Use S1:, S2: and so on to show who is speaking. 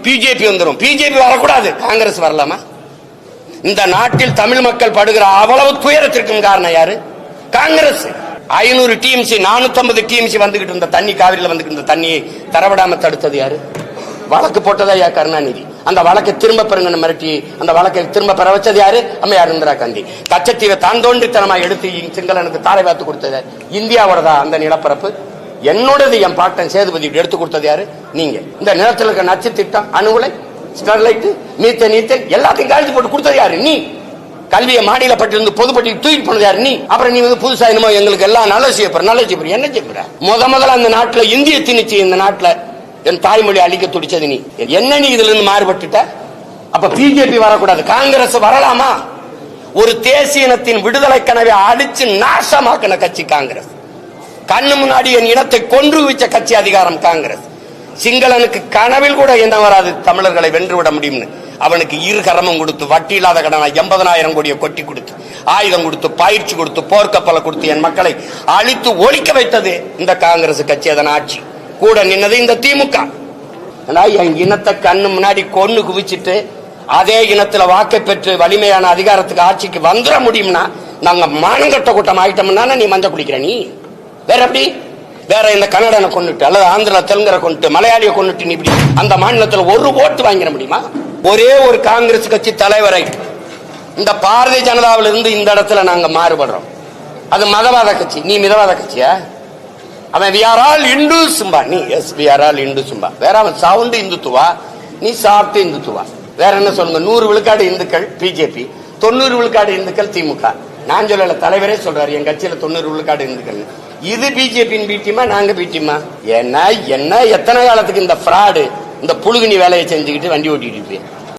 S1: BJP வந்துடும். BJP வரக்கூடாது, காங்கிரஸ் வரலாமா? இந்த நாட்டில் தமிழ் மக்கள் படுகிற அவ்வளவு துயரத்திற்கும் காரணம் யாரு? காங்கிரஸ். 500 டிஎம்சி 450 டிஎம்சி வந்துகிட்டு இருந்த தண்ணி, காவிரியில் வந்துகிட்டு இருந்த தண்ணியை தரவிடாம தடுத்தது யாரு? வழக்கு போட்டதா யா கருணாநிதி. அந்த வழக்கை திரும்ப பெறுங்கன்னு மிரட்டி அந்த வழக்கை திரும்ப பெற வச்சது யாரு? அம்மையார் இந்திரா காந்தி. கச்சத்தீவை தான் தோன்றித்தனமா எடுத்து சிங்களனுக்கு தாரை பார்த்து கொடுத்தது இந்தியாவோடதா? அந்த நிலப்பரப்பு என்னோடது, என் பாட்டன் சேதுபதி எடுத்து கொடுத்தது யாரு? நீங்க. இந்த நிலத்தில் இருக்க நச்சு திட்டம், அணுகுலை, ஸ்டெர்லைட், மீத்தேன், எல்லாத்தையும் கழிச்சு போட்டு கொடுத்தது யாரு? நீ. கல்வியை மாநில பட்டிருந்து பொதுப்பட்டியல் தூக்கி போனது யாரு? நீ. அப்புறம் நீ வந்து புதுசா என்னமோ எங்களுக்கு எல்லாம் நல்ல செய்யப்படுற என்ன செய்யப்படுற? முதல்ல அந்த நாட்டுல இந்திய திணிச்சு, இந்த நாட்டுல என் தாய்மொழி அழிக்க துடிச்சது நீ. என்ன நீ இதுல இருந்து மாறுபட்டுட்ட? அப்ப பிஜேபி வரக்கூடாது, காங்கிரஸ் வரலாமா? ஒரு தேசிய இனத்தின் விடுதலை கனவை அடிச்சு நாசமாக்கின கட்சி காங்கிரஸ். கண்ணு முன்னாடி என் இனத்தை கொன்று வச்ச கட்சி அதிகாரம் காங்கிரஸ். சிங்களனுக்கு கனவில் கூட என்ன வராது தமிழர்களை வென்றுவிட முடியும்னு அவனுக்கு இரு கரமும் கொடுத்து, வட்டி இல்லாத கடனா 80,000 கோடியை கொட்டி கொடுத்து, ஆயுதம் கொடுத்து, பயிற்சி கொடுத்து, போர்க்கப்பலை கொடுத்து என் மக்களை அழித்து ஒழிக்க வைத்தது இந்த காங்கிரஸ் கட்சி. அதன் ஆட்சி கூட நின்னது இந்த திமுக. என் இனத்தை கண்ணு முன்னாடி கொன்னு குவிச்சிட்டு அதே இனத்துல வாக்கை பெற்று வலிமையான அதிகாரத்துக்கு ஆட்சிக்கு வந்துட முடியும்னா நாங்க மானங்கட்ட கூட்டம் ஆயிட்டோம்னா நீ மஞ்ச குடிக்கிற. நீ வேற எப்படி? வேற இந்த கன்னடனை கொண்டுட்டு அல்லது ஆந்திரா தெலுங்கரை கொண்டுட்டு மலையாளியை கொண்டுட்டு நீ இப்படி அந்த மாநிலத்தில் ஒரு ஓட்டு வாங்கிட முடியுமா? ஒரே ஒரு காங்கிரஸ் கட்சி தலைவரை இந்த பாரதிய ஜனதாவில் இருந்து இந்த இடத்துல நாங்க மாறுபடுறோம். அது மதவாத கட்சி, நீ மிதவாத கட்சியா? அவன் we are all Hindus சும்பா, நீ yes we are all Hindus சும்பா. வேற அவன் சவுண்ட் இந்துத்துவா, நீ சாப்பிட்டு இந்துத்துவா. வேற என்ன சொல்லுங்க? 100 விழுக்காடு இந்துக்கள் பிஜேபி, 90 விழுக்காடு இந்துக்கள் திமுக. நான் சொல்லல, தலைவரே சொல்றாரு என் கட்சியில 90 விழுக்காடு இந்துக்கள். இது பிஜேபியின் பீட்டியமா, நாங்க பீட்டியமா? என்ன எத்தனை காலத்துக்கு இந்த ஃப்ராடு, இந்த புழுகுனி வேலையை செஞ்சுக்கிட்டு வண்டி ஓட்டிட்டு இருப்பேன்?